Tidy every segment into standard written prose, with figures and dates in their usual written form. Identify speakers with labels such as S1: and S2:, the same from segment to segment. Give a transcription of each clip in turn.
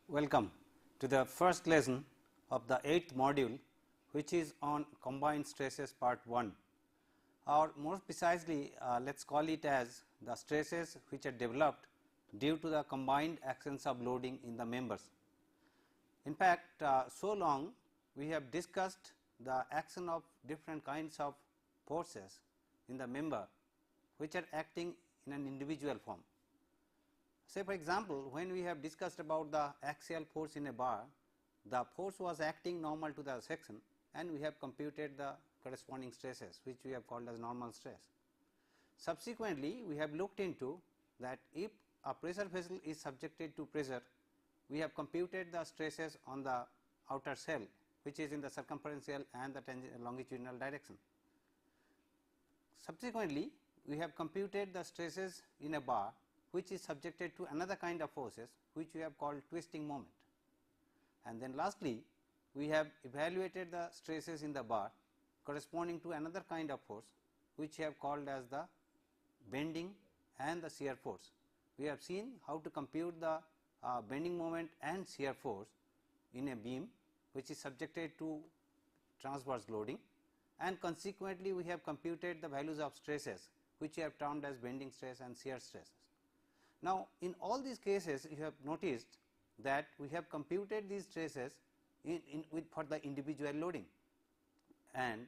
S1: Welcome to the first lesson of the 8th module, which is on combined stresses part 1, or more precisely let us call it as the stresses which are developed due to the combined actions of loading in the members. In fact, so long we have discussed the action of different kinds of forces in the member which are acting in an individual form. Say for example, when we have discussed about the axial force in a bar, the force was acting normal to the section and we have computed the corresponding stresses which we have called as normal stress. Subsequently, we have looked into that if a pressure vessel is subjected to pressure, we have computed the stresses on the outer shell which is in the circumferential and the longitudinal direction. Subsequently, we have computed the stresses in a bar which is subjected to another kind of forces which we have called twisting moment. And then lastly, we have evaluated the stresses in the bar corresponding to another kind of force which we have called as the bending and the shear force. We have seen how to compute the bending moment and shear force in a beam which is subjected to transverse loading, and consequently we have computed the values of stresses which we have termed as bending stress and shear stresses. Now, in all these cases you have noticed that we have computed these stresses for the individual loading, and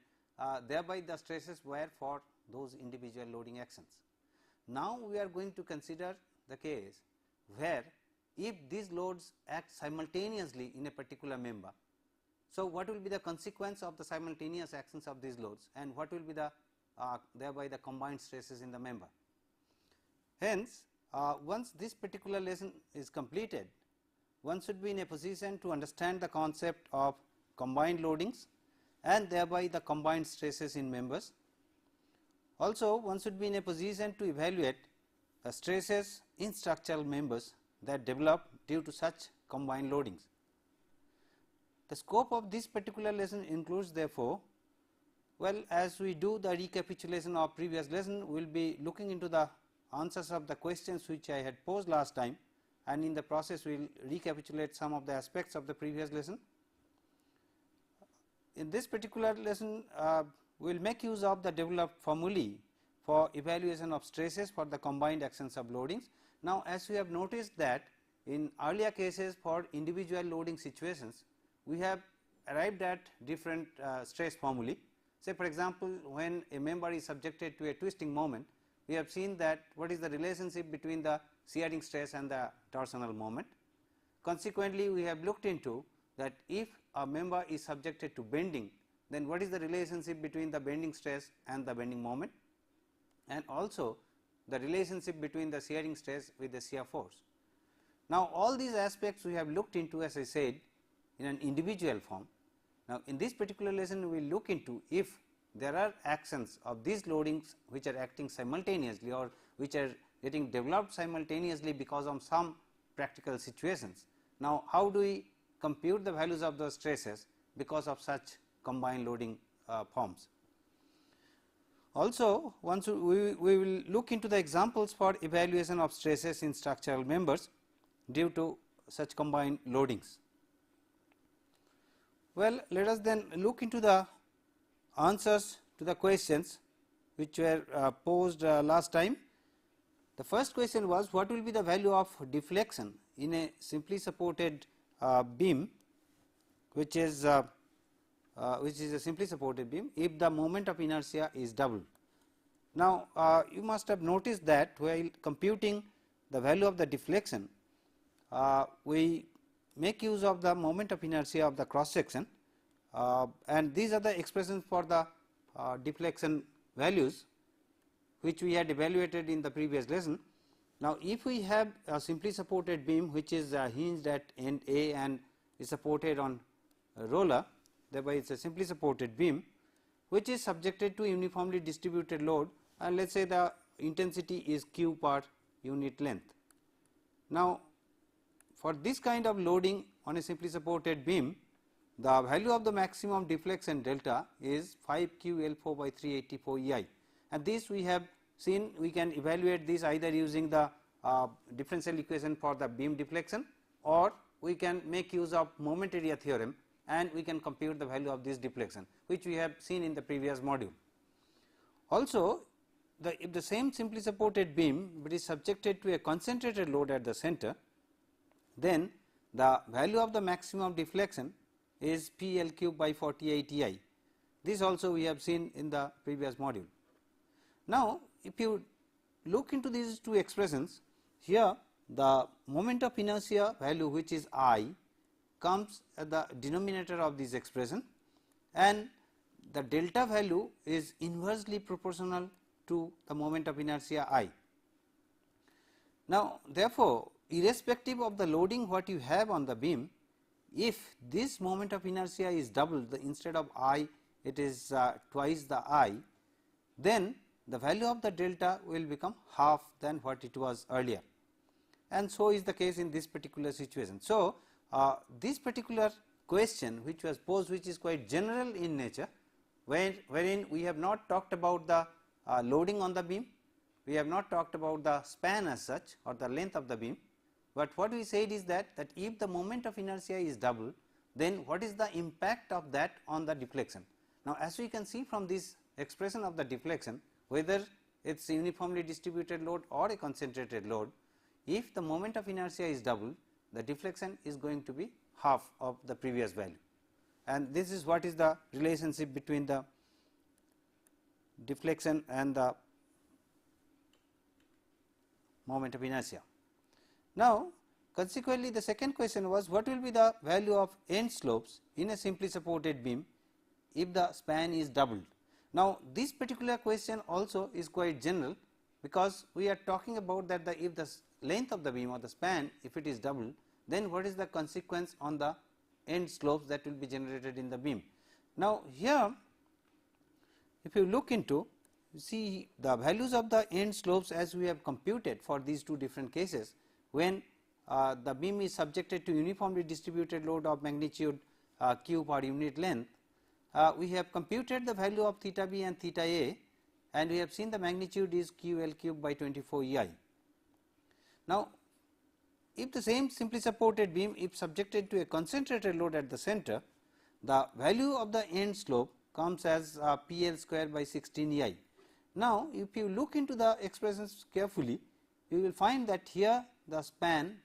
S1: thereby the stresses were for those individual loading actions. Now, we are going to consider the case where if these loads act simultaneously in a particular member. So, what will be the consequence of the simultaneous actions of these loads, and what will be the thereby the combined stresses in the member. Hence, once this particular lesson is completed, one should be in a position to understand the concept of combined loadings and thereby the combined stresses in members. Also, one should be in a position to evaluate the stresses in structural members that develop due to such combined loadings. The scope of this particular lesson includes therefore, well, as we do the recapitulation of previous lesson, we will be looking into the answers of the questions which I had posed last time, and in the process we will recapitulate some of the aspects of the previous lesson. In this particular lesson, we will make use of the developed formulae for evaluation of stresses for the combined actions of loadings. Now, as we have noticed that in earlier cases for individual loading situations, we have arrived at different stress formulae. Say for example, when a member is subjected to a twisting moment, we have seen that what is the relationship between the shearing stress and the torsional moment. Consequently, we have looked into that if a member is subjected to bending, then what is the relationship between the bending stress and the bending moment, and also the relationship between the shearing stress with the shear force. Now, all these aspects we have looked into, as I said, in an individual form. Now, in this particular lesson we will look into if there are actions of these loadings which are acting simultaneously or which are getting developed simultaneously because of some practical situations. Now, how do we compute the values of those stresses because of such combined loading forms? Also, once we will look into the examples for evaluation of stresses in structural members due to such combined loadings. Well, let us then look into the answers to the questions which were posed last time. The first question was, what will be the value of deflection in a simply supported beam which is a simply supported beam if the moment of inertia is doubled. Now, you must have noticed that while computing the value of the deflection, we make use of the moment of inertia of the cross section, and these are the expressions for the deflection values which we had evaluated in the previous lesson. Now, if we have a simply supported beam which is hinged at end A and is supported on a roller, thereby it is a simply supported beam which is subjected to uniformly distributed load, and let us say the intensity is Q per unit length. Now, for this kind of loading on a simply supported beam, the value of the maximum deflection delta is 5 Q L4 by 384 EI, and this we have seen we can evaluate this either using the differential equation for the beam deflection or we can make use of moment area theorem and we can compute the value of this deflection, which we have seen in the previous module. Also, if the same simply supported beam but is subjected to a concentrated load at the center, then the value of the maximum deflection is PL cube by 48 EI. This also we have seen in the previous module. Now, if you look into these two expressions, here the moment of inertia value, which is I, comes at the denominator of this expression, and the delta value is inversely proportional to the moment of inertia I. Now, therefore, irrespective of the loading what you have on the beam, if this moment of inertia is double, instead of I it is twice the I, then the value of the delta will become half than what it was earlier, and so is the case in this particular situation. So, this particular question which was posed, which is quite general in nature, wherein we have not talked about the loading on the beam, we have not talked about the span as such or the length of the beam, but what we said is that if the moment of inertia is double, then what is the impact of that on the deflection. Now, as we can see from this expression of the deflection, whether it is uniformly distributed load or a concentrated load, if the moment of inertia is double, the deflection is going to be half of the previous value, and this is what is the relationship between the deflection and the moment of inertia. Now, consequently, the second question was what will be the value of end slopes in a simply supported beam if the span is doubled. Now, this particular question also is quite general, because we are talking about that if the length of the beam or the span, if it is doubled, then what is the consequence on the end slopes that will be generated in the beam. Now, here if you look into, you see the values of the end slopes as we have computed for these two different cases, when the beam is subjected to uniformly distributed load of magnitude q per unit length, we have computed the value of theta b and theta a, and we have seen the magnitude is QL cube by 24 EI. Now, if the same simply supported beam, if subjected to a concentrated load at the center, the value of the end slope comes as PL square by 16 EI. Now, if you look into the expressions carefully, you will find that here the span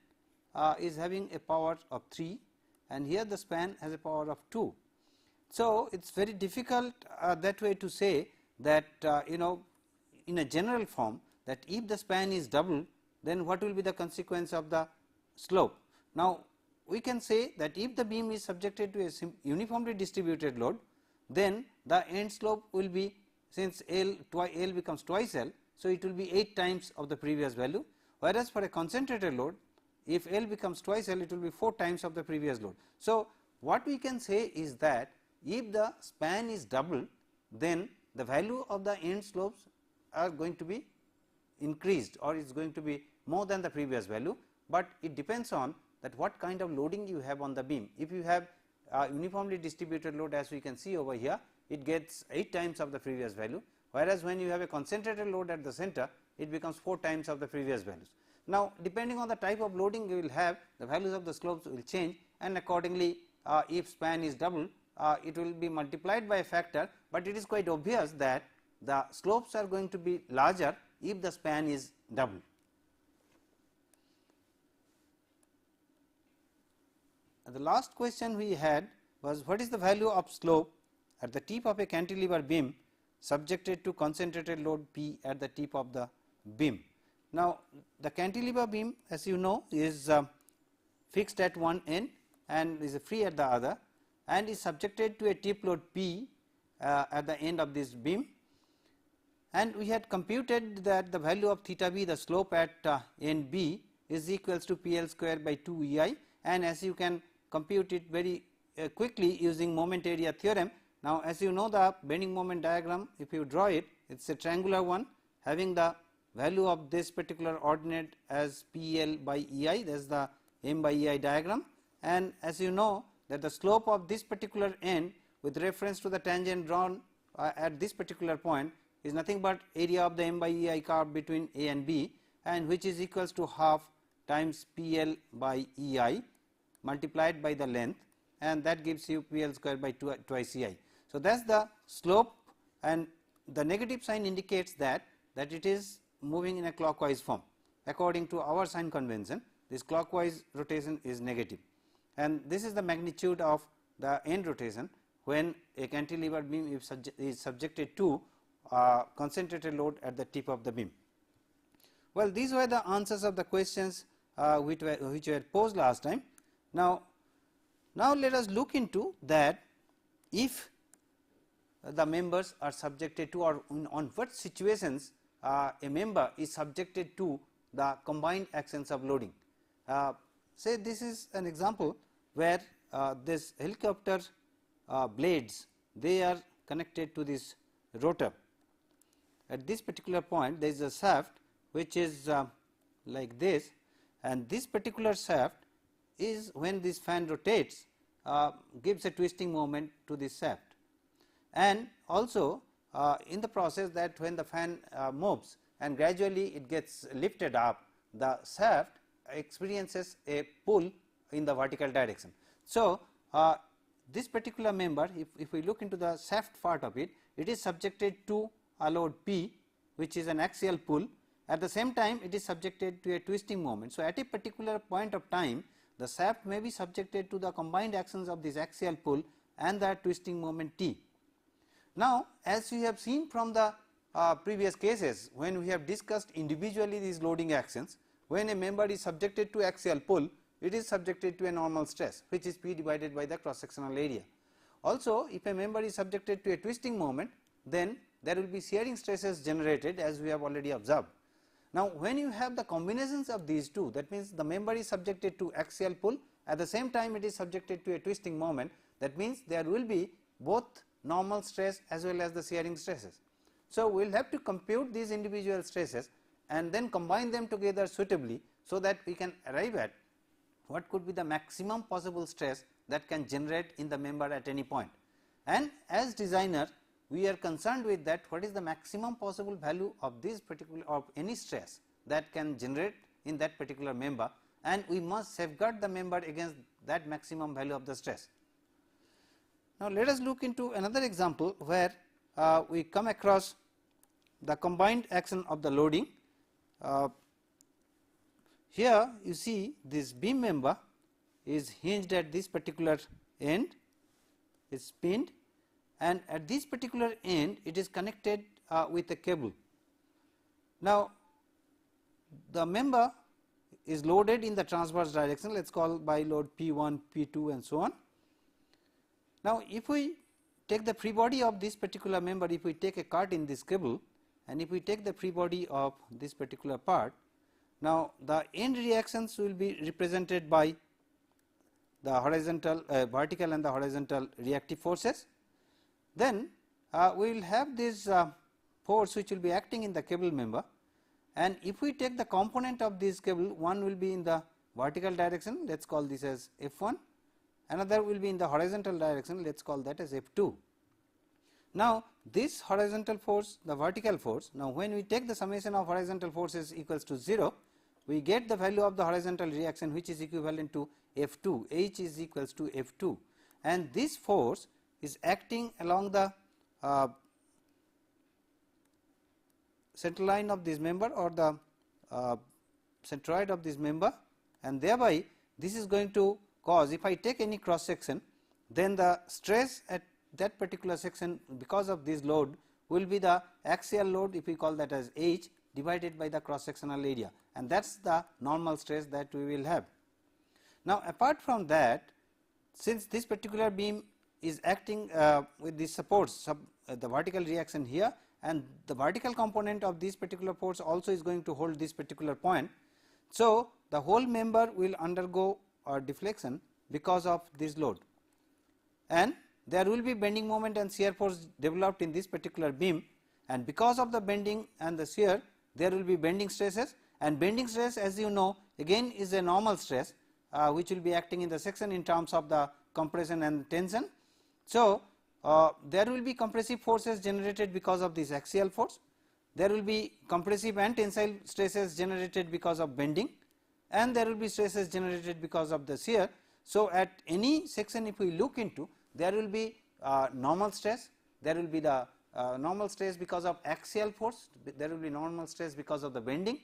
S1: is having a power of 3 and here the span has a power of 2. So, it is very difficult that way to say that in a general form, that if the span is double, then what will be the consequence of the slope. Now, we can say that if the beam is subjected to a uniformly distributed load, then the end slope will be, since L becomes twice L, so it will be 8 times of the previous value, whereas for a concentrated load, if L becomes twice L, it will be 4 times of the previous load. So, what we can say is that if the span is double, then the value of the end slopes are going to be increased, or is going to be more than the previous value, but it depends on that what kind of loading you have on the beam. If you have uniformly distributed load, as we can see over here, it gets 8 times of the previous value, whereas when you have a concentrated load at the center, it becomes 4 times of the previous values. Now, depending on the type of loading you will have, the values of the slopes will change, and accordingly if span is double, it will be multiplied by a factor, but it is quite obvious that the slopes are going to be larger if the span is double. The last question we had was what is the value of slope at the tip of a cantilever beam subjected to concentrated load P at the tip of the beam. Now, the cantilever beam, as you know, is fixed at one end and is free at the other, and is subjected to a tip load P at the end of this beam, and we had computed that the value of theta b, the slope at end B, is equals to PL square by 2 EI, and as you can compute it very quickly using moment area theorem. Now, as you know, the bending moment diagram, if you draw it, it is a triangular one having the value of this particular ordinate as PL by EI, that is the M by EI diagram, and as you know that the slope of this particular end with reference to the tangent drawn at this particular point is nothing but area of the M by EI curve between A and B, and which is equals to half times PL by EI. multiplied by the length, and that gives you PL square by twice CI. So, that is the slope, and the negative sign indicates that it is moving in a clockwise form. According to our sign convention, this clockwise rotation is negative, and this is the magnitude of the end rotation when a cantilever beam is subjected to concentrated load at the tip of the beam. Well, these were the answers of the questions which were posed last time. Now let us look into that if the members are subjected to, or on what situations a member is subjected to the combined actions of loading. Say this is an example where this helicopter blades, they are connected to this rotor. At this particular point there is a shaft which is like this, and this particular shaft is, when this fan rotates, gives a twisting moment to this shaft, and also in the process that when the fan moves and gradually it gets lifted up, the shaft experiences a pull in the vertical direction. So, this particular member, if we look into the shaft part of it, it is subjected to a load P, which is an axial pull. At the same time it is subjected to a twisting moment. So, at a particular point of time the shaft may be subjected to the combined actions of this axial pull and the twisting moment T. Now, as we have seen from the previous cases, when we have discussed individually these loading actions, when a member is subjected to axial pull, it is subjected to a normal stress, which is P divided by the cross sectional area. Also, if a member is subjected to a twisting moment, then there will be shearing stresses generated, as we have already observed. Now, when you have the combinations of these two, that means the member is subjected to axial pull, at the same time it is subjected to a twisting moment, that means there will be both normal stress as well as the shearing stresses. So, we will have to compute these individual stresses and then combine them together suitably, so that we can arrive at what could be the maximum possible stress that can generate in the member at any point. And as designer, we are concerned with that, what is the maximum possible value of this particular, of any stress that can generate in that particular member, and we must safeguard the member against that maximum value of the stress. Now, let us look into another example where we come across the combined action of the loading. Here you see this beam member is hinged at this particular end, is pinned, and at this particular end it is connected with a cable. Now, the member is loaded in the transverse direction, let us call by load P1, P2 and so on. Now, if we take the free body of this particular member, if we take a cut in this cable and if we take the free body of this particular part, now the end reactions will be represented by the horizontal, vertical and the horizontal reactive forces. Then we will have this force which will be acting in the cable member, and if we take the component of this cable, one will be in the vertical direction, let us call this as F1, another will be in the horizontal direction, let us call that as F2. Now, this horizontal force, the vertical force, now when we take the summation of horizontal forces equals to 0, we get the value of the horizontal reaction which is equivalent to F2, H is equals to F2, and this force is acting along the central line of this member or the centroid of this member, and thereby this is going to cause, if I take any cross section, then the stress at that particular section because of this load will be the axial load, if we call that as H, divided by the cross sectional area, and that is the normal stress that we will have. Now, apart from that, since this particular beam is acting with the supports, the vertical reaction here, and the vertical component of this particular force also is going to hold this particular point. So, the whole member will undergo a deflection because of this load, and there will be bending moment and shear force developed in this particular beam, and because of the bending and the shear there will be bending stresses, and bending stress, as you know, again is a normal stress which will be acting in the section in terms of the compression and tension. So, there will be compressive forces generated because of this axial force, there will be compressive and tensile stresses generated because of bending, and there will be stresses generated because of the shear. So, at any section if we look into, there will be normal stress, there will be the normal stress because of axial force, there will be normal stress because of the bending,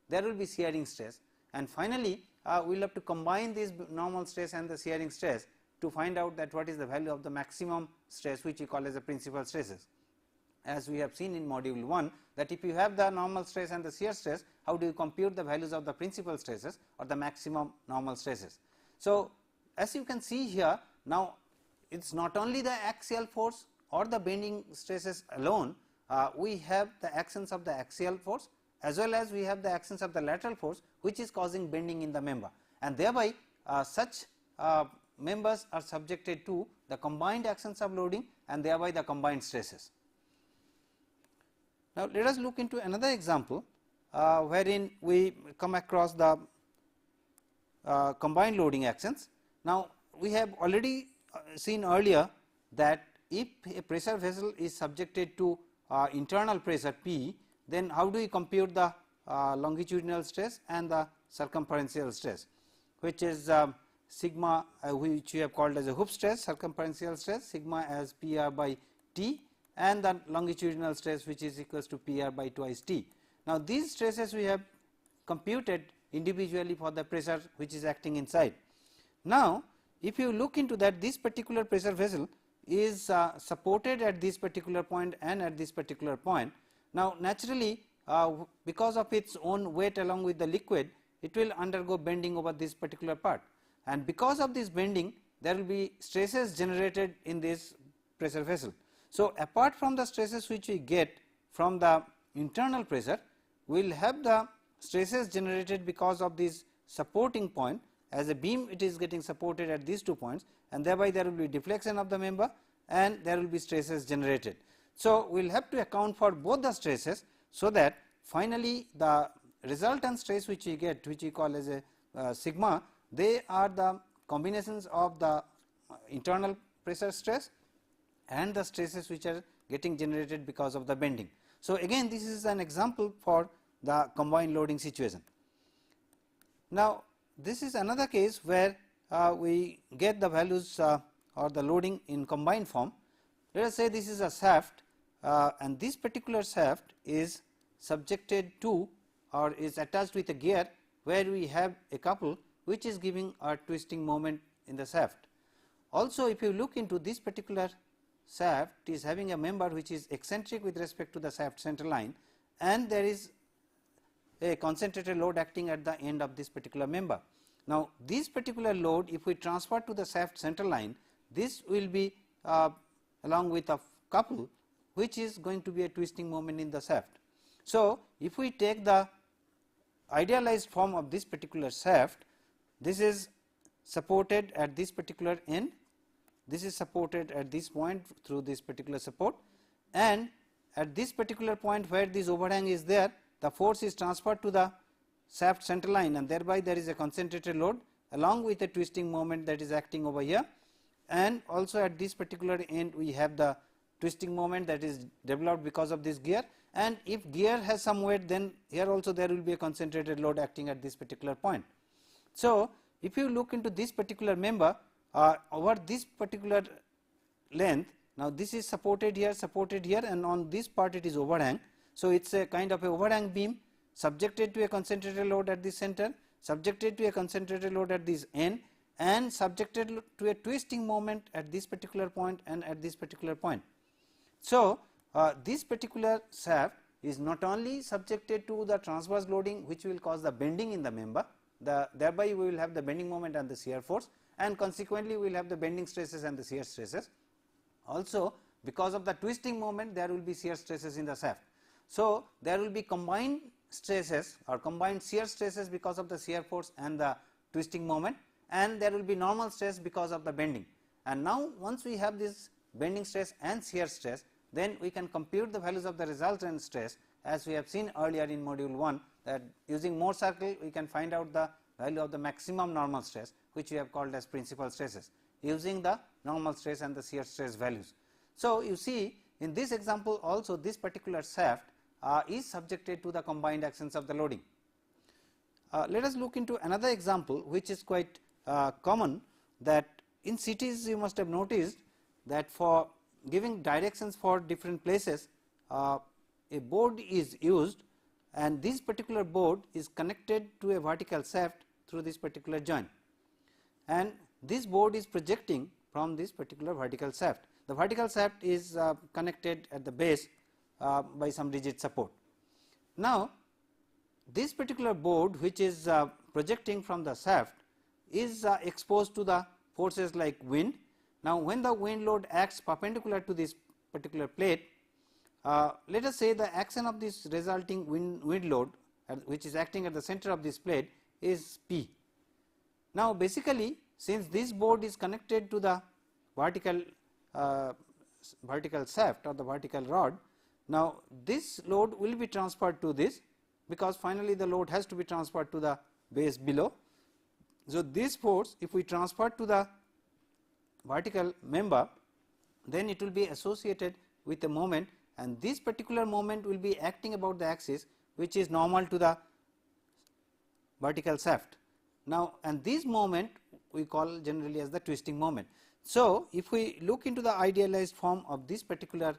S1: there will be shearing stress, and finally, we will have to combine this normal stress and the shearing stress to find out that what is the value of the maximum stress, which we call as the principal stresses. As we have seen in module 1, that if you have the normal stress and the shear stress, how do you compute the values of the principal stresses or the maximum normal stresses. So, as you can see here, now it is not only the axial force or the bending stresses alone, we have the actions of the axial force as well as we have the actions of the lateral force, which is causing bending in the member, and thereby such members are subjected to the combined actions of loading and thereby the combined stresses. Now, let us look into another example wherein we come across the combined loading actions. Now, we have already seen earlier that if a pressure vessel is subjected to internal pressure P, then how do we compute the longitudinal stress and the circumferential stress, which is sigma, which we have called as a hoop stress, circumferential stress sigma as PR by T, and the longitudinal stress which is equals to PR by twice T. Now, these stresses we have computed individually for the pressure which is acting inside. Now, if you look into that, this particular pressure vessel is supported at this particular point and at this particular point. Now, naturally, because of its own weight along with the liquid, it will undergo bending over this particular part, and because of this bending there will be stresses generated in this pressure vessel. So, apart from the stresses which we get from the internal pressure, we will have the stresses generated because of this supporting point. As a beam, it is getting supported at these 2 points, and thereby there will be deflection of the member and there will be stresses generated. So, we will have to account for both the stresses, so that finally the resultant stress which we get, which we call as a sigma, they are the combinations of the internal pressure stress and the stresses which are getting generated because of the bending. So, again this is an example for the combined loading situation. Now, this is another case where we get the values or the loading in combined form. Let us say this is a shaft, and this particular shaft is subjected to or is attached with a gear where we have a couple which is giving a twisting moment in the shaft. Also, if you look into this particular shaft, it is having a member which is eccentric with respect to the shaft center line, and there is a concentrated load acting at the end of this particular member. Now, this particular load, if we transfer to the shaft center line, this will be along with a couple which is going to be a twisting moment in the shaft. So, if we take the idealized form of this particular shaft, this is supported at this particular end, this is supported at this point through this particular support, and at this particular point where this overhang is there, the force is transferred to the shaft center line, and thereby there is a concentrated load along with a twisting moment that is acting over here, and also at this particular end we have the twisting moment that is developed because of this gear, and if gear has some weight, then here also there will be a concentrated load acting at this particular point. So, if you look into this particular member over this particular length, now this is supported here, and on this part it is overhang. So, it is a kind of a overhang beam subjected to a concentrated load at the center, subjected to a concentrated load at this end, and subjected to a twisting moment at this particular point and at this particular point. So, this particular shaft is not only subjected to the transverse loading which will cause the bending in the member, thereby we will have the bending moment and the shear force, and consequently we will have the bending stresses and the shear stresses. Also, because of the twisting moment, there will be shear stresses in the shaft. So, there will be combined stresses or combined shear stresses because of the shear force and the twisting moment, and there will be normal stress because of the bending. And now, once we have this bending stress and shear stress, then we can compute the values of the resultant stress, as we have seen earlier in module 1, that using Mohr circle we can find out the value of the maximum normal stress, which we have called as principal stresses, using the normal stress and the shear stress values. So, you see in this example also this particular shaft is subjected to the combined actions of the loading. Let us look into another example which is quite common, that in cities you must have noticed that for giving directions for different places, a board is used, and this particular board is connected to a vertical shaft through this particular joint, and this board is projecting from this particular vertical shaft. The vertical shaft is connected at the base by some rigid support. Now, this particular board which is projecting from the shaft is exposed to the forces like wind. Now, when the wind load acts perpendicular to this particular plate, let us say the action of this resulting wind load which is acting at the center of this plate is P. Now, basically since this board is connected to the vertical shaft or the vertical rod, now this load will be transferred to this, because finally the load has to be transferred to the base below. So, this force if we transfer to the vertical member, then it will be associated with a moment, and this particular moment will be acting about the axis which is normal to the vertical shaft. Now, and this moment we call generally as the twisting moment. So, if we look into the idealized form of this particular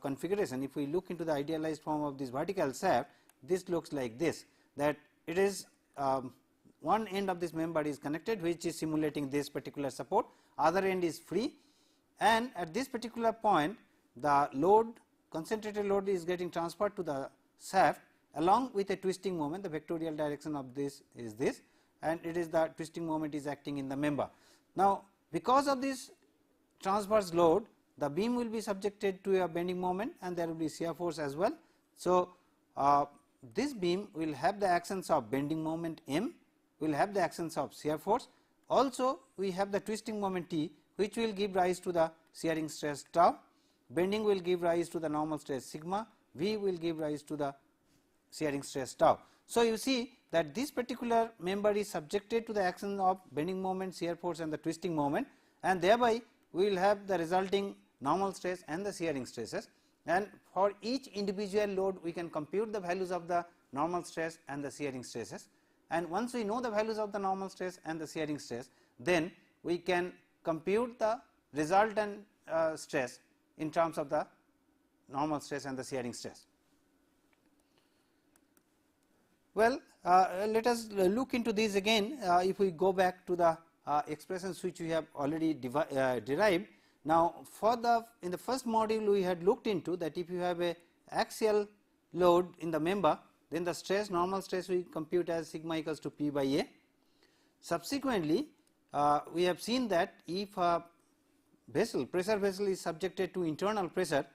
S1: configuration, if we look into the idealized form of this vertical shaft, this looks like this, that it is one end of this member is connected which is simulating this particular support, other end is free, and at this particular point the load, concentrated load is getting transferred to the shaft along with a twisting moment. The vectorial direction of this is this, and it is the twisting moment is acting in the member. Now, because of this transverse load, the beam will be subjected to a bending moment and there will be shear force as well. So, this beam will have the actions of bending moment M, will have the actions of shear force, also we have the twisting moment T which will give rise to the shearing stress tau, bending will give rise to the normal stress sigma, V will give rise to the shearing stress tau. So, you see that this particular member is subjected to the action of bending moment, shear force and the twisting moment, and thereby we will have the resulting normal stress and the shearing stresses, and for each individual load we can compute the values of the normal stress and the shearing stresses, and once we know the values of the normal stress and the shearing stress, then we can compute the resultant stress in terms of the normal stress and the shearing stress. Well, let us look into this again. If we go back to the expressions which we have already derived. Now, for the in the first module we had looked into that if you have a axial load in the member, then the stress, normal stress we compute as sigma equals to P by A. Subsequently, we have seen that if a vessel, pressure vessel is subjected to internal pressure,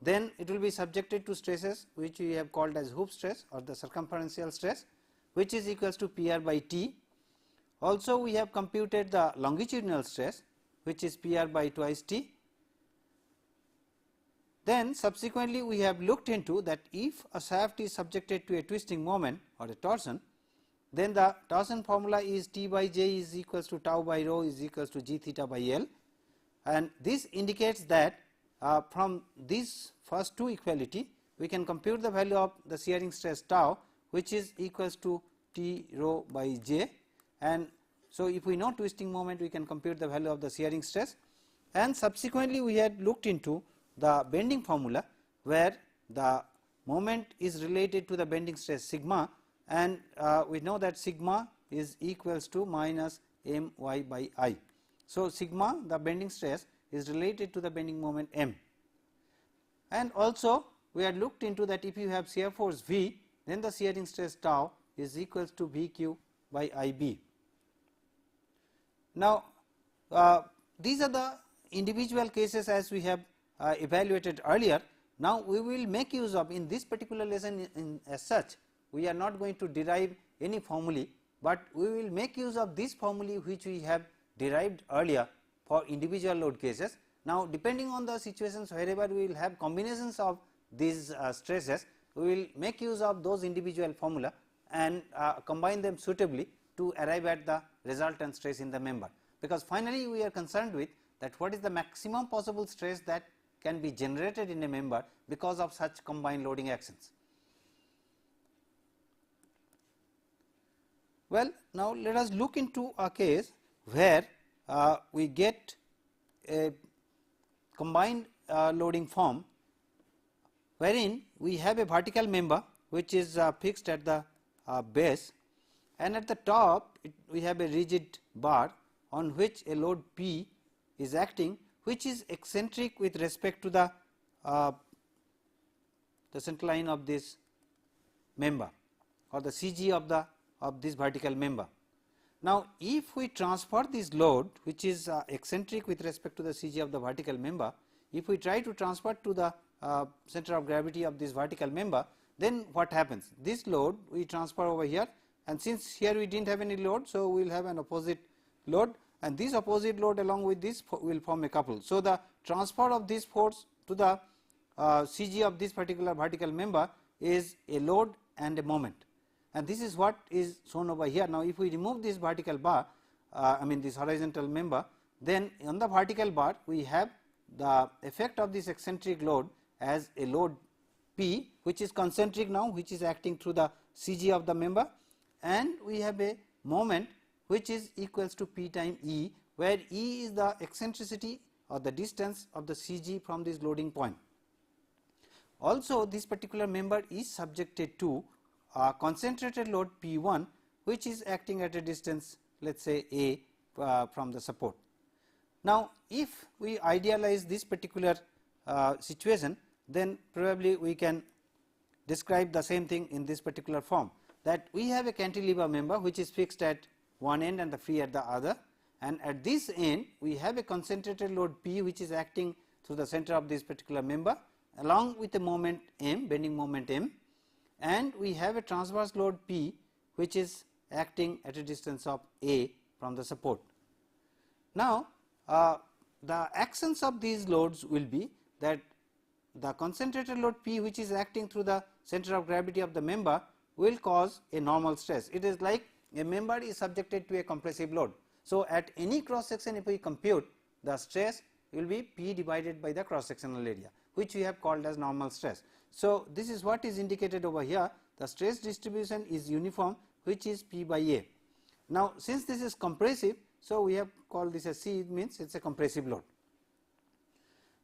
S1: then it will be subjected to stresses which we have called as hoop stress or the circumferential stress, which is equals to PR by T. Also, we have computed the longitudinal stress which is PR by twice T. Then subsequently, we have looked into that if a shaft is subjected to a twisting moment or a torsion, then the torsion formula is T by J is equals to tau by rho is equals to G theta by L, and this indicates that from these first two equality we can compute the value of the shearing stress tau, which is equals to T rho by J, and so if we know twisting moment we can compute the value of the shearing stress, and subsequently we had looked into the bending formula where the moment is related to the bending stress sigma, and we know that sigma is equals to minus m y by I. So, sigma, the bending stress, is related to the bending moment m, and also we had looked into that if you have shear force V, then the shearing stress tau is equals to V q by I b. Now, these are the individual cases as we have evaluated earlier. Now, we will make use of in this particular lesson as such, we are not going to derive any formulae, but we will make use of this formulae which we have derived earlier for individual load cases. Now, depending on the situations wherever we will have combinations of these stresses, we will make use of those individual formula and combine them suitably to arrive at the resultant stress in the member, because finally we are concerned with that what is the maximum possible stress that can be generated in a member because of such combined loading actions. Well, now let us look into a case where we get a combined loading form, wherein we have a vertical member which is fixed at the base, and at the top we have a rigid bar on which a load P is acting, which is eccentric with respect to the center line of this member or the CG of this vertical member. Now, if we transfer this load which is eccentric with respect to the CG of the vertical member, if we try to transfer to the center of gravity of this vertical member, then what happens? This load we transfer over here, and since here we did not have any load, so we will have an opposite load, and this opposite load along with this will form a couple. So, the transfer of this force to the CG of this particular vertical member is a load and a moment, and this is what is shown over here. Now, if we remove this vertical bar, I mean this horizontal member, then on the vertical bar we have the effect of this eccentric load as a load P, which is concentric now, which is acting through the CG of the member, and we have a moment which is equals to P time E, where E is the eccentricity or the distance of the CG from this loading point. Also, this particular member is subjected to concentrated load P1, which is acting at a distance, let us say A from the support. Now, if we idealize this particular situation, then probably we can describe the same thing in this particular form, that we have a cantilever member which is fixed at one end and the free at the other, and at this end we have a concentrated load P which is acting through the center of this particular member along with a moment M, bending moment M, and we have a transverse load P which is acting at a distance of A from the support. Now, the actions of these loads will be that the concentrated load P which is acting through the center of gravity of the member will cause a normal stress. It is like a member is subjected to a compressive load. So, at any cross section if we compute, the stress will be P divided by the cross sectional area, which we have called as normal stress. So, this is what is indicated over here, the stress distribution is uniform, which is P by A. Now, since this is compressive, so we have called this as C, it means it is a compressive load.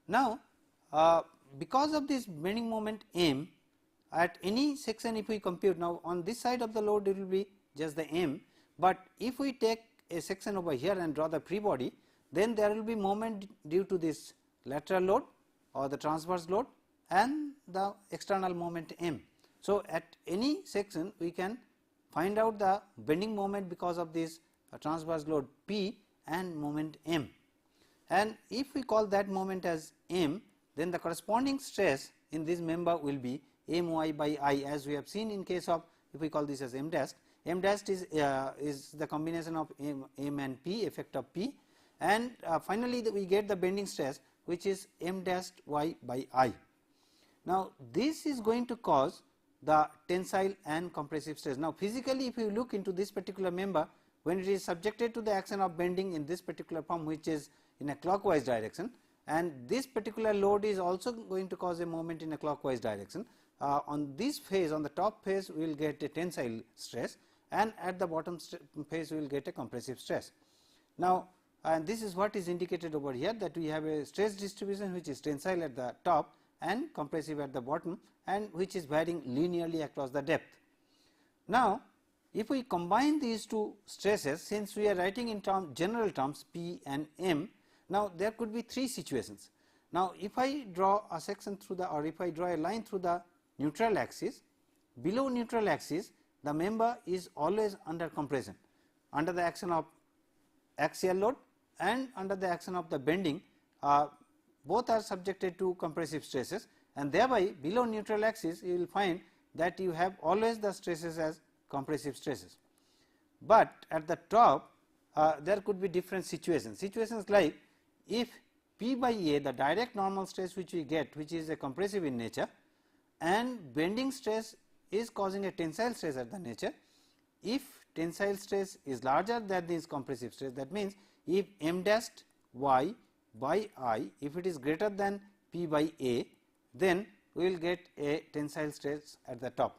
S1: Now, because of this bending moment M, at any section if we compute, now on this side of the load it will be just the M, but if we take a section over here and draw the free body, then there will be moment due to this lateral load or the transverse load and the external moment M. So, at any section we can find out the bending moment because of this transverse load P and moment M, and if we call that moment as M, then the corresponding stress in this member will be My by I, as we have seen in case of, if we call this as M dash. M dash is the combination of M and P, effect of P, and finally we get the bending stress which is M dash Y by I. Now, this is going to cause the tensile and compressive stress. Now, physically if you look into this particular member, when it is subjected to the action of bending in this particular form which is in a clockwise direction, and this particular load is also going to cause a moment in a clockwise direction, on this phase, on the top phase we will get a tensile stress, and at the bottom phase we will get a compressive stress. Now, and this is what is indicated over here, that we have a stress distribution which is tensile at the top and compressive at the bottom, and which is varying linearly across the depth. Now, if we combine these two stresses, since we are writing in general terms P and M, now there could be three situations. Now, if I draw a section through the, or if I draw a line through the neutral axis, below neutral axis the member is always under compression, under the action of axial load and under the action of the bending, both are subjected to compressive stresses, and thereby below neutral axis you will find that you have always the stresses as compressive stresses. But at the top there could be different situations like if P by A, the direct normal stress which we get, which is a compressive in nature, and bending stress is causing a tensile stress at the nature. If tensile stress is larger than this compressive stress, that means if M dash Y by I, if it is greater than P by A, then we will get a tensile stress at the top.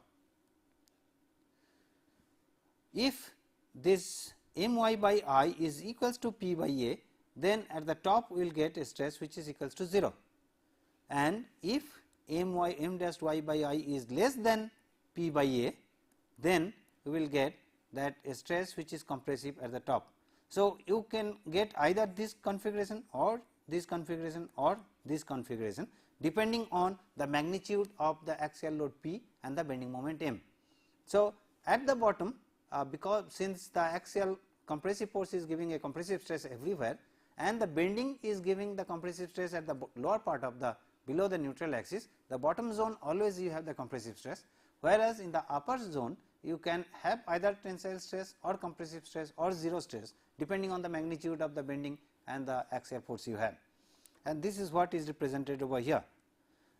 S1: If this my by I is equals to P by A, then at the top we will get a stress which is equals to 0, and if m dash y by I is less than P by A, then we will get that a stress which is compressive at the top. So, you can get either this configuration or this configuration or this configuration depending on the magnitude of the axial load P and the bending moment M. So, at the bottom, because since the axial compressive force is giving a compressive stress everywhere and the bending is giving the compressive stress at the lower part of the below the neutral axis, the bottom zone always you have the compressive stress, whereas in the upper zone you can have either tensile stress or compressive stress or 0 stress depending on the magnitude of the bending and the axial force you have, and this is what is represented over here.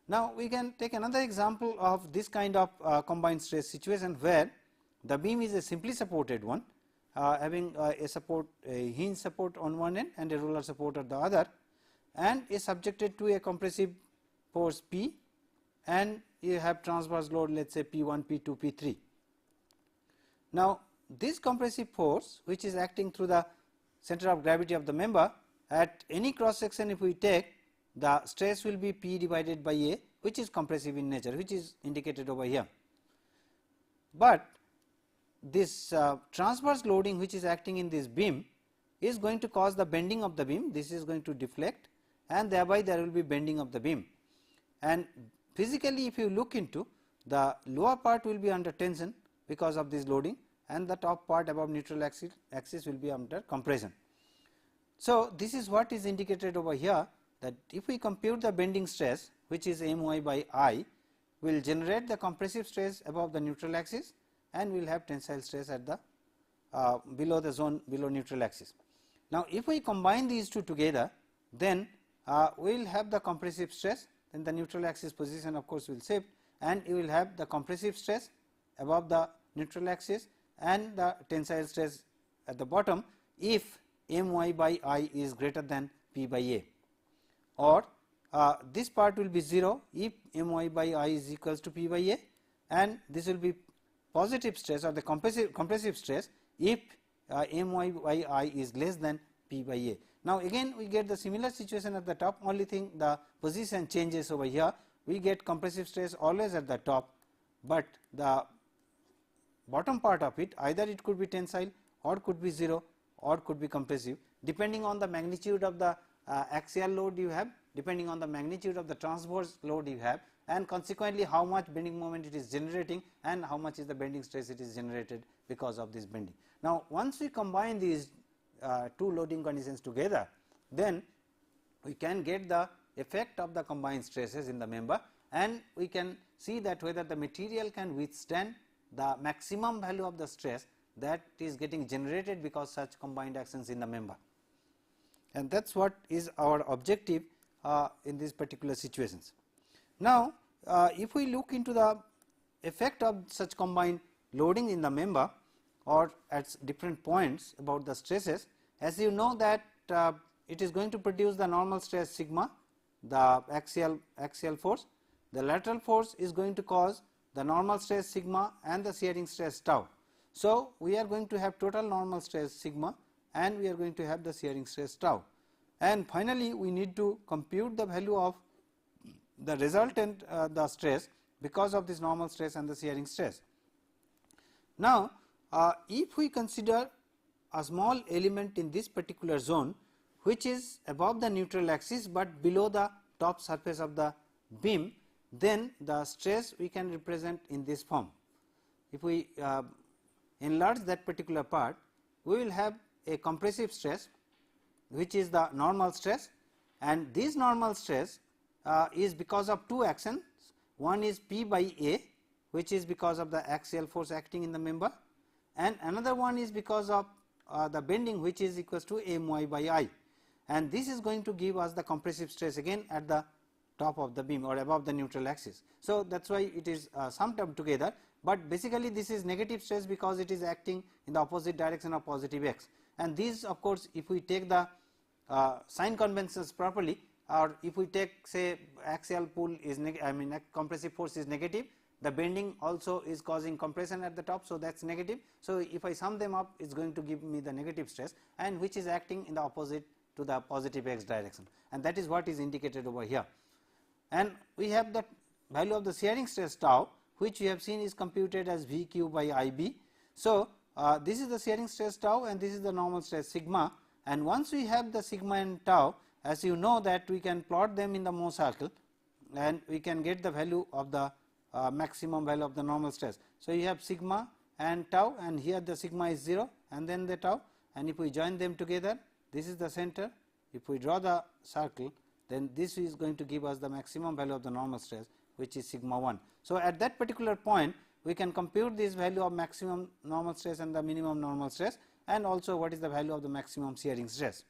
S1: Now, we can take another example of this kind of combined stress situation where the beam is a simply supported one, having a support, a hinge support on one end and a roller support at the other, and is subjected to a compressive force P, and you have transverse load, let us say P1, P2, P3. Now, this compressive force which is acting through the center of gravity of the member, at any cross section if we take, the stress will be P divided by A, which is compressive in nature, which is indicated over here. But this transverse loading which is acting in this beam is going to cause the bending of the beam. This is going to deflect and thereby there will be bending of the beam, and physically if you look into, the lower part will be under tension because of this loading and the top part above neutral axis will be under compression. So, this is what is indicated over here, that if we compute the bending stress which is my by I, will generate the compressive stress above the neutral axis and we will have tensile stress at the below the zone below neutral axis. Now, if we combine these two together, then we will have the compressive stress, then the neutral axis position of course will shift and you will have the compressive stress above the neutral axis and the tensile stress at the bottom if my by I is greater than P by A, or this part will be 0 if my by I is equals to P by A, and this will be positive stress or the compressive stress if my by I is less than P by A. Now, again we get the similar situation at the top, only thing the position changes over here. We get compressive stress always at the top, but the bottom part of it, either it could be tensile or could be 0 or could be compressive depending on the magnitude of the axial load you have, depending on the magnitude of the transverse load you have, and consequently how much bending moment it is generating and how much is the bending stress it is generated because of this bending. Now, once we combine these two loading conditions together, then we can get the effect of the combined stresses in the member, and we can see that whether the material can withstand the maximum value of the stress that is getting generated because such combined actions in the member, and that is what is our objective in these particular situations. Now, if we look into the effect of such combined loading in the member or at different points about the stresses, as you know that it is going to produce the normal stress sigma, the axial force, the lateral force is going to cause the normal stress sigma and the shearing stress tau. So, we are going to have total normal stress sigma and we are going to have the shearing stress tau, and finally, we need to compute the value of the resultant the stress because of this normal stress and the shearing stress. Now, if we consider a small element in this particular zone which is above the neutral axis, but below the top surface of the beam, then the stress we can represent in this form. If we enlarge that particular part, we will have a compressive stress which is the normal stress, and this normal stress is because of two actions. One is P by A, which is because of the axial force acting in the member, and another one is because of the bending which is equals to my by I, and this is going to give us the compressive stress again at the top of the beam or above the neutral axis. So, that is why it is summed up together, but basically this is negative stress because it is acting in the opposite direction of positive x, and these of course, if we take the sign conventions properly, or if we take say axial pull is compressive force is negative, the bending also is causing compression at the top. So, that is negative. So, if I sum them up, it is going to give me the negative stress, and which is acting in the opposite to the positive x direction, and that is what is indicated over here. And we have the value of the shearing stress tau, which we have seen is computed as VQ by IB. So, this is the shearing stress tau and this is the normal stress sigma, and once we have the sigma and tau, as you know that we can plot them in the Mohr circle and we can get the value of the maximum value of the normal stress. So, you have sigma and tau, and here the sigma is 0 and then the tau, and if we join them together, this is the center. If we draw the circle, then this is going to give us the maximum value of the normal stress, which is sigma 1. So, at that particular point we can compute this value of maximum normal stress and the minimum normal stress, and also what is the value of the maximum shearing stress.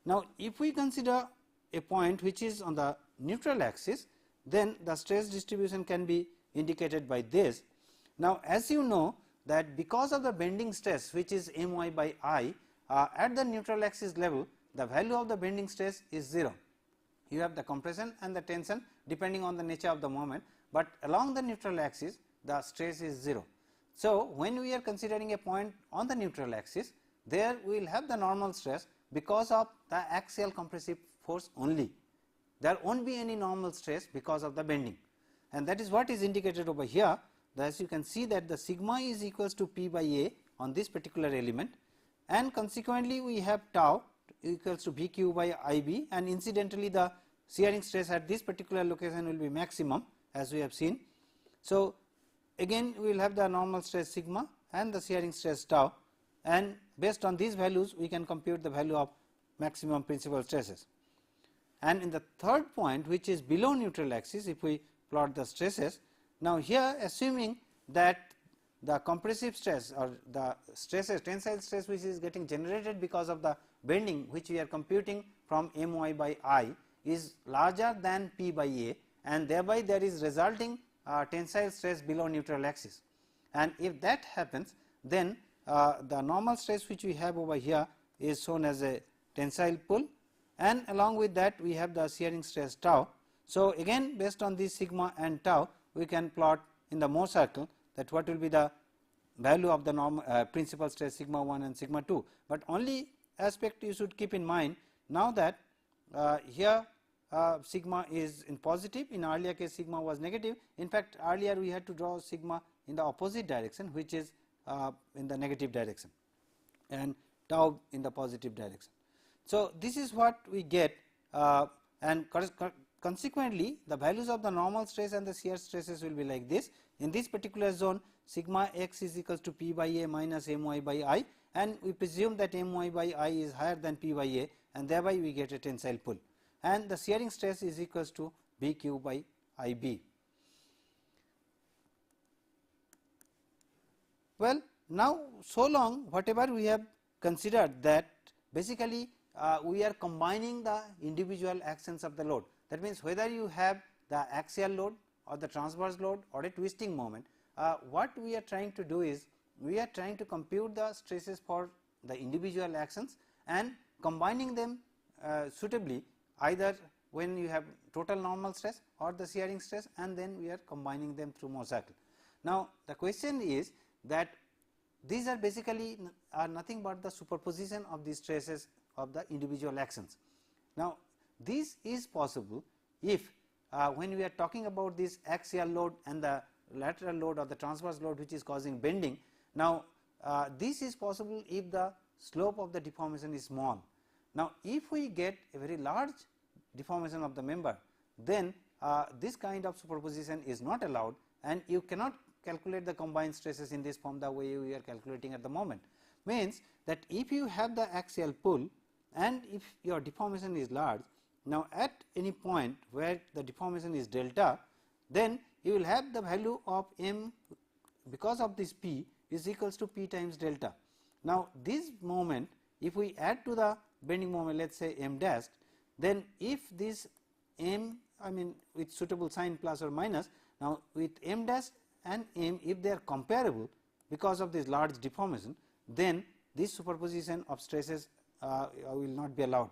S1: Now, if we consider a point which is on the neutral axis, then the stress distribution can be indicated by this. Now, as you know that because of the bending stress, which is my by I, at the neutral axis level, the value of the bending stress is 0. You have the compression and the tension depending on the nature of the moment, but along the neutral axis the stress is 0. So, when we are considering a point on the neutral axis, there we will have the normal stress because of the axial compressive force only. There will not be any normal stress because of the bending, and that is what is indicated over here. As you can see that the sigma is equals to P by A on this particular element, and consequently we have tau equals to VQ by IB, and incidentally the shearing stress at this particular location will be maximum, as we have seen. So, again we will have the normal stress sigma and the shearing stress tau, and based on these values we can compute the value of maximum principal stresses. And in the third point, which is below neutral axis, if we plot the stresses, now here assuming that the compressive stress or the stresses, tensile stress which is getting generated because of the bending, which we are computing from My by I, is larger than P by A, and thereby there is resulting tensile stress below neutral axis. And if that happens, then the normal stress which we have over here is shown as a tensile pull, and along with that we have the shearing stress tau. So, again based on this sigma and tau, we can plot in the Mohr circle that what will be the value of the normal principal stress sigma 1 and sigma 2, but only aspect you should keep in mind now that here sigma is in positive, in earlier case sigma was negative. In fact, earlier we had to draw sigma in the opposite direction, which is in the negative direction, and tau in the positive direction. So, this is what we get, and consequently the values of the normal stress and the shear stresses will be like this. In this particular zone, sigma x is equals to P by A minus My by I, and we presume that My by I is higher than P by A, and thereby we get a tensile pull, and the shearing stress is equals to VQ by IB. Well, now so long whatever we have considered that basically we are combining the individual actions of the load. That means, whether you have the axial load or the transverse load or a twisting moment, what we are trying to do is we are trying to compute the stresses for the individual actions and combining them suitably, either when you have total normal stress or the shearing stress, and then we are combining them through Mohr cycle. Now, the question is that these are basically nothing but the superposition of the stresses of the individual actions. Now, this is possible if when we are talking about this axial load and the lateral load or the transverse load which is causing bending. Now, this is possible if the slope of the deformation is small. Now, if we get a very large deformation of the member, then this kind of superposition is not allowed, and you cannot calculate the combined stresses in this form the way we are calculating at the moment. Means that if you have the axial pull and if your deformation is large, now at any point where the deformation is delta, then you will have the value of m because of this p is equals to p times delta. Now, this moment if we add to the bending moment, let us say m dash, then if this m, I mean with suitable sign plus or minus, now with m dash and m, if they are comparable because of this large deformation, then this superposition of stresses will not be allowed.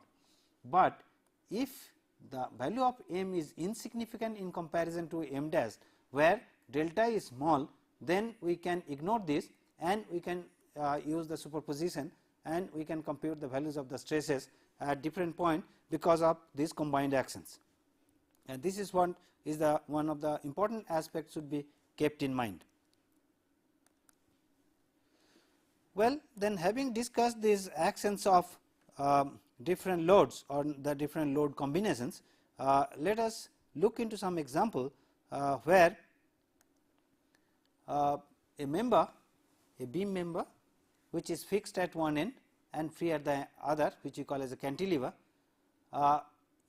S1: But if the value of m is insignificant in comparison to m dash, where delta is small, then we can ignore this and we can use the superposition and we can compute the values of the stresses at different point because of these combined actions. And this is what is the one of the important aspects should be kept in mind. Well, then having discussed these actions of different loads or the different load combinations, let us look into some example where a member, a beam member which is fixed at one end and free at the other, which we call as a cantilever,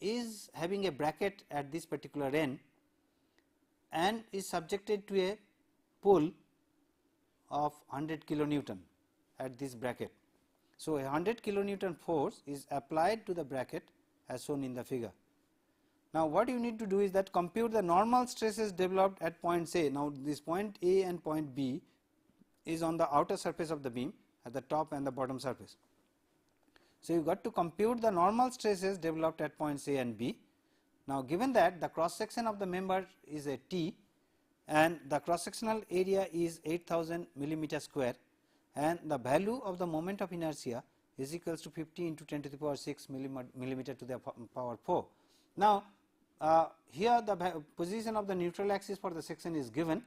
S1: is having a bracket at this particular end and is subjected to a pull of 100 kilonewton at this bracket. So, a 100 kilonewton force is applied to the bracket as shown in the figure. Now, what you need to do is that compute the normal stresses developed at points A. Now, this point A and point B is on the outer surface of the beam at the top and the bottom surface. So, you got to compute the normal stresses developed at points A and B. Now, given that the cross section of the member is a T and the cross sectional area is 8000 millimeter square and the value of the moment of inertia is equals to 50 into 10 to the power 6 millimeter to the power 4. Now, here the position of the neutral axis for the section is given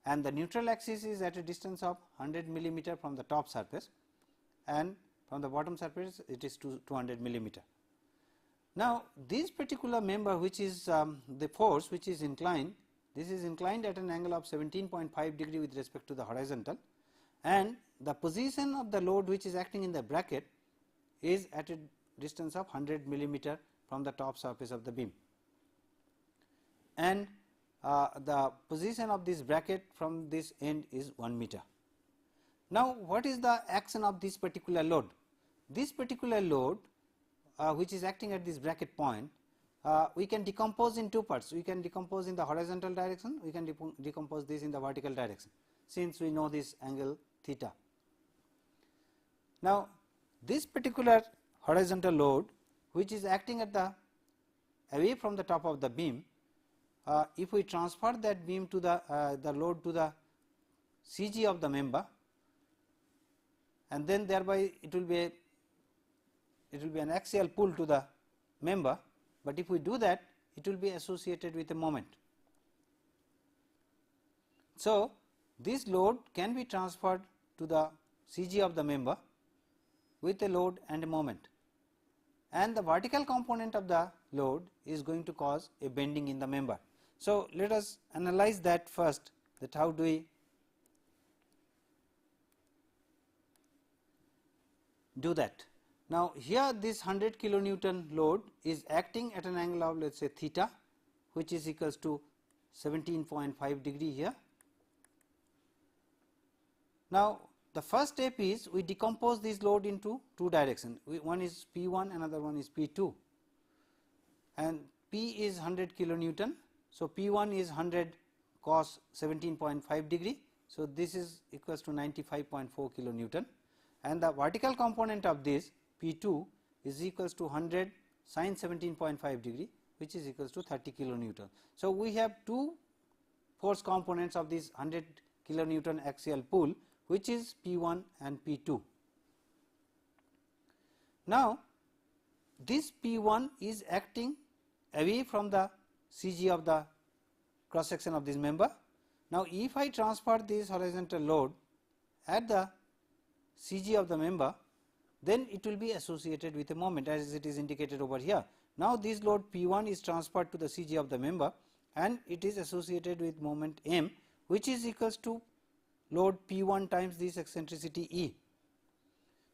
S1: and the neutral axis is at a distance of 100 millimeter from the top surface and from the bottom surface it is 200 millimeter. Now, this particular member which is the force which is inclined, this is inclined at an angle of 17.5 degree with respect to the horizontal and the position of the load which is acting in the bracket is at a distance of 100 millimeter from the top surface of the beam and the position of this bracket from this end is 1 meter. Now, what is the action of this particular load? This particular load which is acting at this bracket point, we can decompose in two parts. We can decompose in the horizontal direction, we can decompose this in the vertical direction, since we know this angle theta. Now, this particular horizontal load which is acting at the away from the top of the beam, if we transfer that beam to the load to the CG of the member and then thereby it will be an axial pull to the member, but if we do that it will be associated with a moment. So, this load can be transferred to the CG of the member with a load and a moment and the vertical component of the load is going to cause a bending in the member. So, let us analyze that first, that how do we do that. Now, here this 100 kilonewton load is acting at an angle of let us say theta, which is equals to 17.5 degree here. Now, the first step is we decompose this load into two directions, one is P1, another one is P2 and P is 100 kilonewton. So, P1 is 100 cos 17.5 degree. So, this is equals to 95.4 kilonewton and the vertical component of this P2 is equals to 100 sin 17.5 degree, which is equals to 30 kilonewton. So, we have two force components of this 100 kilonewton axial pull, which is P1 and P2. Now, this P1 is acting away from the CG of the cross section of this member. Now, if I transfer this horizontal load at the CG of the member, then it will be associated with a moment as it is indicated over here. Now, this load P1 is transferred to the CG of the member and it is associated with moment m, which is equals to load P1 times this eccentricity E.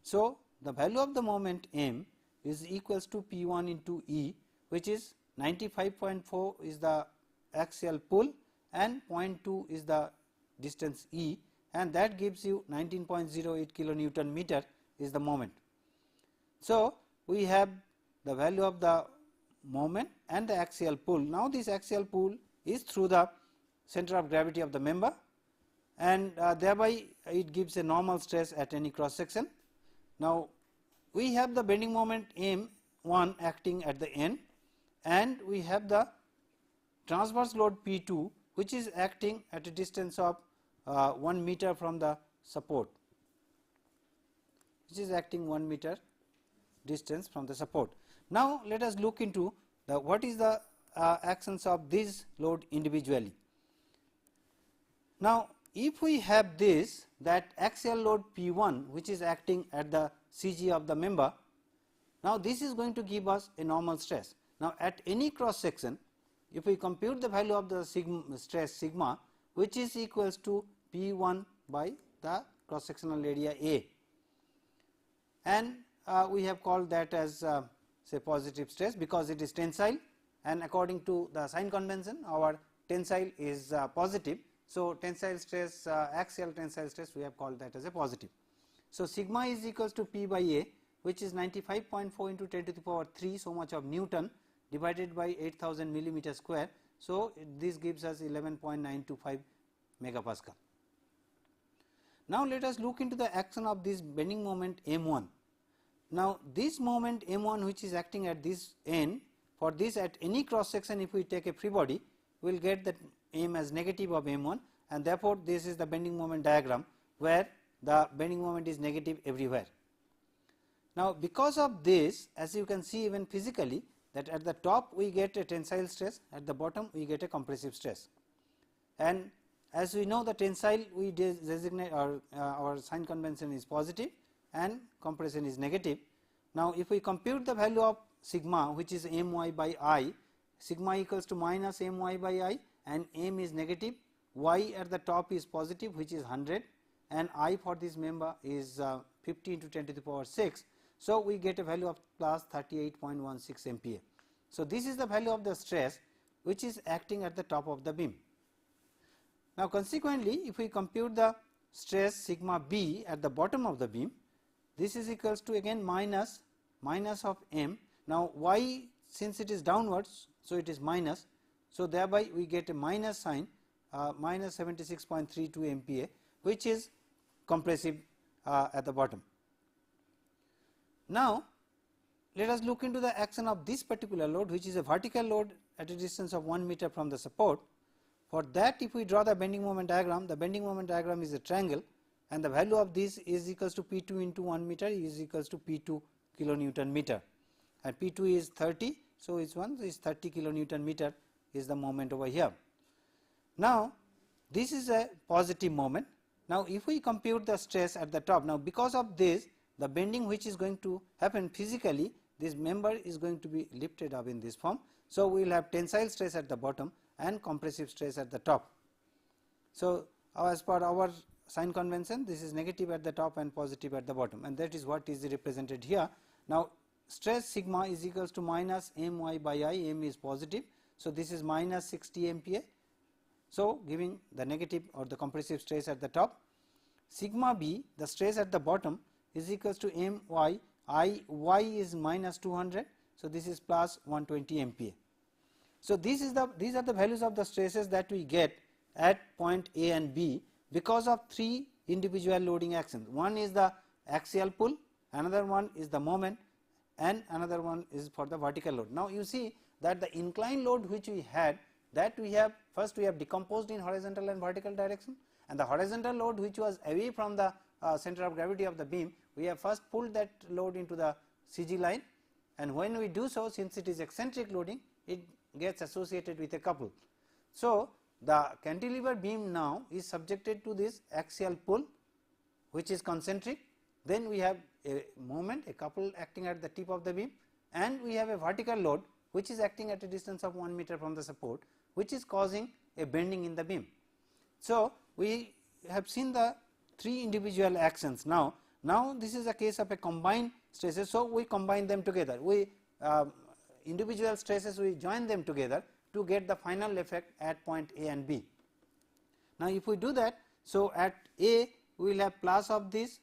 S1: So, the value of the moment m is equals to P1 into E, which is 95.4 is the axial pull and 0.2 is the distance E, and that gives you 19.08 kilonewton meter is the moment. So, we have the value of the moment and the axial pull. Now, this axial pull is through the center of gravity of the member and thereby it gives a normal stress at any cross section. Now, we have the bending moment M1 acting at the end and we have the transverse load P2 which is acting at a distance of 1 meter from the support, which is acting 1 meter distance from the support. Now, let us look into the what is the actions of this load individually. Now, if we have this, that axial load P1 which is acting at the CG of the member, now this is going to give us a normal stress. Now, at any cross section, if we compute the value of the stress sigma, which is equals to P1 by the cross sectional area A, and we have called that as say positive stress because it is tensile, and according to the sign convention our tensile is positive. So, tensile stress, axial tensile stress, we have called that as a positive. So, sigma is equals to P by A, which is 95.4 into 10 to the power 3 so much of Newton divided by 8000 millimeter square. So, this gives us 11.925 megapascal. Now, let us look into the action of this bending moment M1. Now, this moment M1 which is acting at this end, for this at any cross section if we take a free body, we will get that M as negative of M1, and therefore, this is the bending moment diagram where the bending moment is negative everywhere. Now, because of this, as you can see even physically, that at the top we get a tensile stress, at the bottom we get a compressive stress, and as we know the tensile we designate our sign convention is positive and compression is negative. Now, if we compute the value of sigma which is my by I, sigma equals to minus my by I, and m is negative, y at the top is positive which is 100, and I for this member is 50 into 10 to the power 6. So, we get a value of plus 38.16 MPa. So, this is the value of the stress which is acting at the top of the beam. Now, consequently, if we compute the stress sigma b at the bottom of the beam, this is equals to again minus of m. Now, y since it is downwards, so it is minus. So, thereby we get a minus sign minus 76.32 MPa, which is compressive at the bottom. Now, let us look into the action of this particular load which is a vertical load at a distance of 1 meter from the support. For that, if we draw the bending moment diagram, the bending moment diagram is a triangle, and the value of this is equals to P2 into 1 meter is equals to P2 kilonewton meter, and P2 is 30. So, each one is 30 kilonewton meter is the moment over here. Now, this is a positive moment. Now, if we compute the stress at the top, now because of this the bending which is going to happen physically, this member is going to be lifted up in this form. So, we will have tensile stress at the bottom and compressive stress at the top. So, as per our sign convention, this is negative at the top and positive at the bottom, and that is what is represented here. Now, stress sigma is equals to minus my by I, m is positive. So, this is minus 60 MPa. So, giving the negative or the compressive stress at the top. Sigma b, the stress at the bottom, is equals to my I, y is minus 200. So, this is plus 120 MPa. So, these are the values of the stresses that we get at point A and B because of three individual loading actions. One is the axial pull, another one is the moment, and another one is for the vertical load. Now, you see that the inclined load which we had, that we have first we have decomposed in horizontal and vertical direction, and the horizontal load which was away from the center of gravity of the beam, we have first pulled that load into the CG line, and when we do so, since it is eccentric loading, it gets associated with a couple. So, the cantilever beam now is subjected to this axial pull which is concentric, then we have a moment, a couple acting at the tip of the beam, and we have a vertical load which is acting at a distance of 1 meter from the support, which is causing a bending in the beam. So, we have seen the three individual actions. Now this is a case of a combined stresses. So, we combine them together, we individual stresses we join them together to get the final effect at point A and B. Now, if we do that, so at A we will have plus of this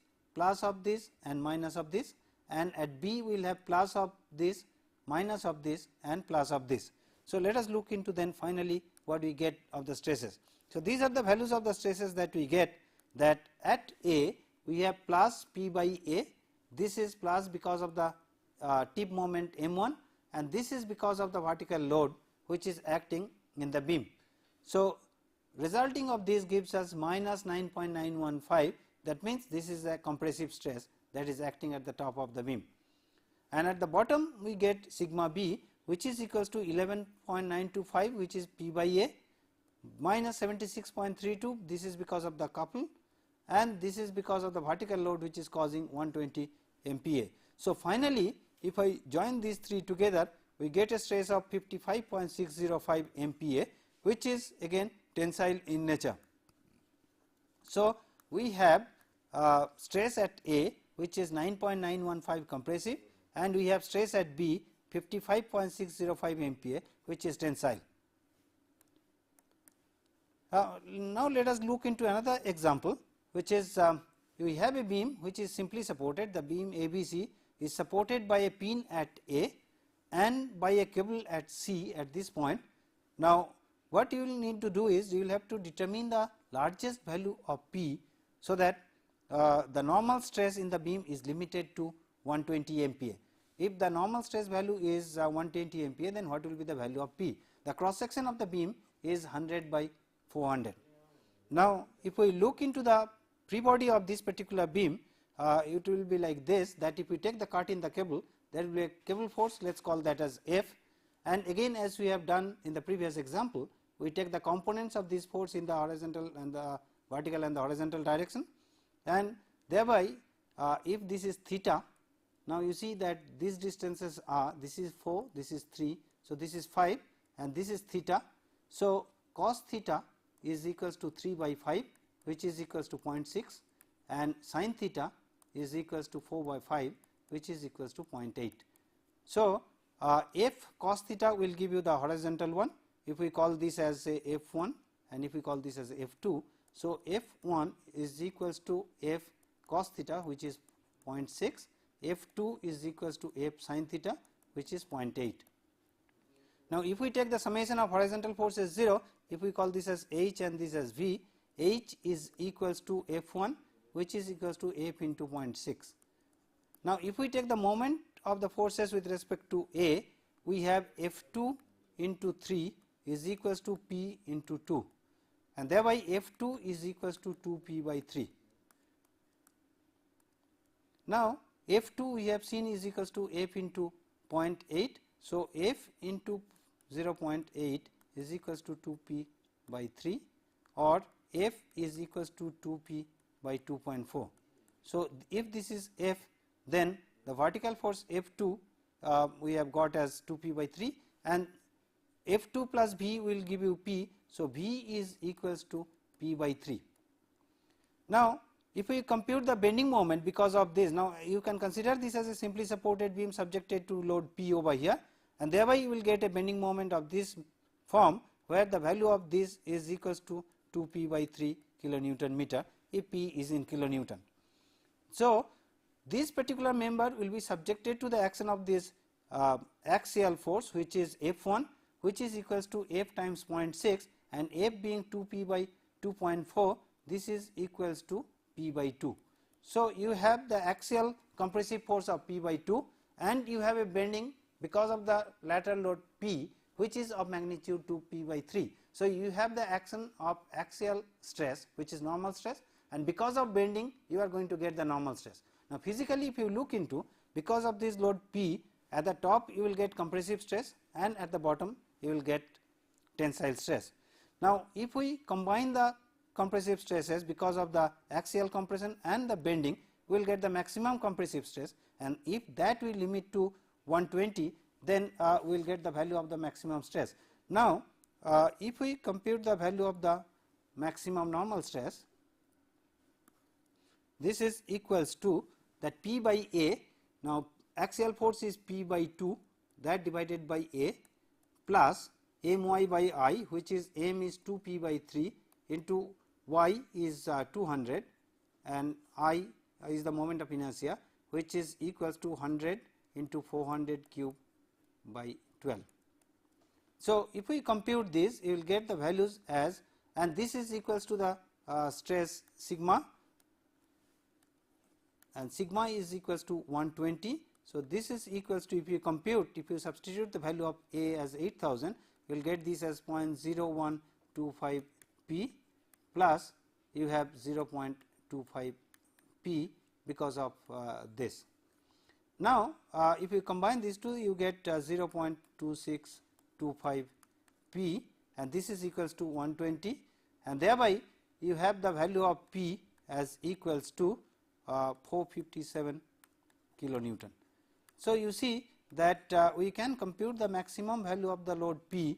S1: and minus of this, and at B we will have plus of this, minus of this, and plus of this. So, let us look into then finally what we get of the stresses. So, these are the values of the stresses that we get, that at A we have plus P by A, this is plus because of the tip moment M1, and this is because of the vertical load which is acting in the beam. So, resulting of this gives us minus 9.915. That means, this is a compressive stress that is acting at the top of the beam, and at the bottom we get sigma b, which is equals to 11.925, which is P by A, minus 76.32, this is because of the couple, and this is because of the vertical load which is causing 120 MPa. So, finally, if I join these three together, we get a stress of 55.605 MPa, which is again tensile in nature. So, we have stress at A, which is 9.915 compressive, and we have stress at B 55.605 MPa, which is tensile. Now, let us look into another example, which is we have a beam which is simply supported. The beam ABC is supported by a pin at A and by a cable at C at this point. Now, what you will need to do is, you will have to determine the largest value of P, so that the normal stress in the beam is limited to 120 MPa. If the normal stress value is 120 MPa, then what will be the value of P? The cross section of the beam is 100 by 400. Now, if we look into the free body of this particular beam, it will be like this, that if we take the cut in the cable, there will be a cable force, let us call that as F, and again as we have done in the previous example, we take the components of this force in the horizontal and the vertical and the horizontal direction, and thereby if this is theta, now you see that these distances are, this is 4, this is 3, so this is 5 and this is theta. So, cos theta is equals to 3 by 5, which is equals to 0.6, and sin theta is equals to 4 by 5, which is equals to 0.8. So, f cos theta will give you the horizontal one. If we call this as say f1 and if we call this as f2, so f1 is equals to f cos theta, which is 0.6, f2 is equals to f sin theta, which is 0.8. Now, if we take the summation of horizontal force as 0, if we call this as h and this as v, h is equals to f1, which is equals to f into 0.6. Now, if we take the moment of the forces with respect to A, we have f2 into 3 is equals to p into 2, and thereby f2 is equals to 2p by 3. Now, f2 we have seen is equals to f into 0.8. So, f into 0.8 is equals to 2p by 3, or f is equals to 2p by 2.4. So, if this is f, then the vertical force f2 we have got as 2p by 3, and f2 plus v will give you p. So, v is equals to p by 3. Now, if we compute the bending moment because of this, now you can consider this as a simply supported beam subjected to load P over here, and thereby you will get a bending moment of this form, where the value of this is equals to 2p by 3 kilonewton meter if P is in kilonewton. So, this particular member will be subjected to the action of this axial force, which is F1, which is equals to F times 0.6, and F being 2p by 2.4, this is equals to p by 2. So, you have the axial compressive force of p by 2, and you have a bending because of the lateral load p, which is of magnitude 2p by 3. So, you have the action of axial stress, which is normal stress, and because of bending you are going to get the normal stress. Now, physically if you look into, because of this load p, at the top you will get compressive stress and at the bottom you will get tensile stress. Now, if we combine the compressive stresses because of the axial compression and the bending, we will get the maximum compressive stress, and if that we limit to 120, then we will get the value of the maximum stress. Now, if we compute the value of the maximum normal stress, this is equals to that p by A. Now, axial force is p by 2, that divided by A, plus my by I, which is m is 2p by 3 into y is 200, and I is the moment of inertia, which is equals to 100 into 400 cube by 12. So, if we compute this, you will get the values as, and this is equals to the stress sigma, and sigma is equals to 120. So, this is equals to, if you compute, if you substitute the value of A as 8000, you will get this as 0.0125 P plus you have 0.25 P because of this. Now, if you combine these two, you get 0.2625 P, and this is equals to 120, and thereby you have the value of P as equals to 457 kilonewton. So, you see that we can compute the maximum value of the load P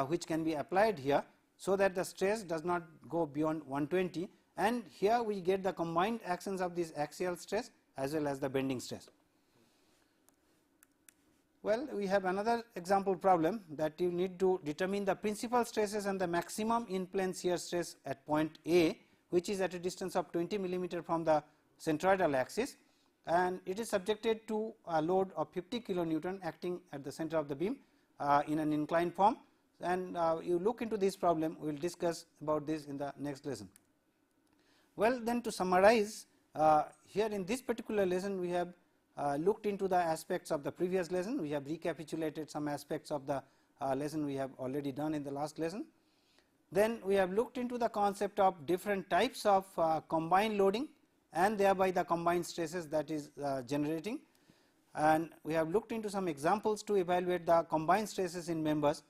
S1: which can be applied here, so that the stress does not go beyond 120, and here we get the combined actions of this axial stress as well as the bending stress. Well, we have another example problem that you need to determine the principal stresses and the maximum in plane shear stress at point A, which is at a distance of 20 millimeter from the centroidal axis, and it is subjected to a load of 50 kilonewton acting at the center of the beam in an inclined form, and you look into this problem. We will discuss about this in the next lesson. Well, then to summarize, here in this particular lesson we have looked into the aspects of the previous lesson. We have recapitulated some aspects of the lesson we have already done in the last lesson. Then we have looked into the concept of different types of combined loading and thereby the combined stresses that is generating, and we have looked into some examples to evaluate the combined stresses in members,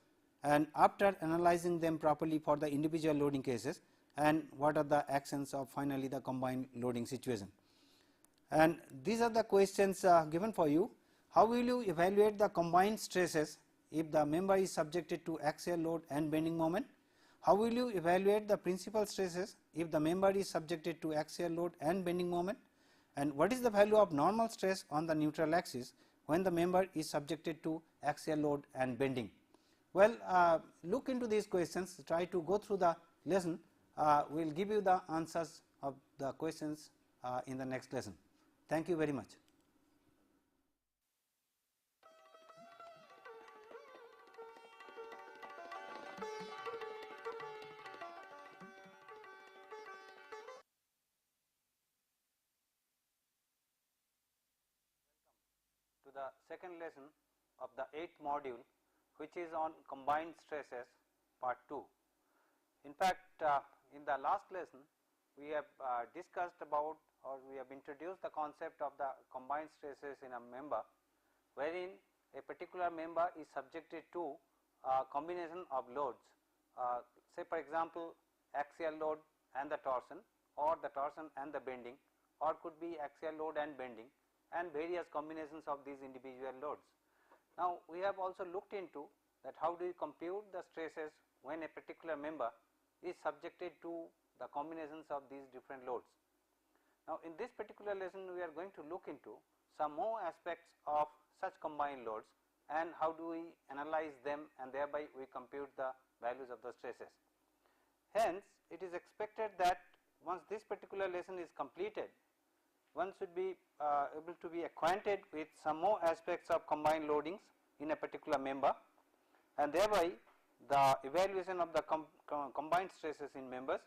S1: and after analyzing them properly for the individual loading cases, and what are the actions of finally the combined loading situation. And these are the questions given for you. How will you evaluate the combined stresses if the member is subjected to axial load and bending moment? How will you evaluate the principal stresses if the member is subjected to axial load and bending moment? And what is the value of normal stress on the neutral axis when the member is subjected to axial load and bending? Well, look into these questions, try to go through the lesson. We will give you the answers of the questions in the next lesson. Thank you very much. To the second lesson of the 8th module, which is on combined stresses part 2. In fact, in the last lesson we have discussed about, or we have introduced the concept of the combined stresses in a member, wherein a particular member is subjected to a combination of loads, say for example axial load and the torsion, or the torsion and the bending, or could be axial load and bending, and various combinations of these individual loads. Now, we have also looked into that how do you compute the stresses when a particular member is subjected to the combinations of these different loads. Now, in this particular lesson we are going to look into some more aspects of such combined loads and how do we analyze them, and thereby we compute the values of the stresses. Hence, it is expected that once this particular lesson is completed, one should be able to be acquainted with some more aspects of combined loadings in a particular member, and thereby the evaluation of the combined stresses in members.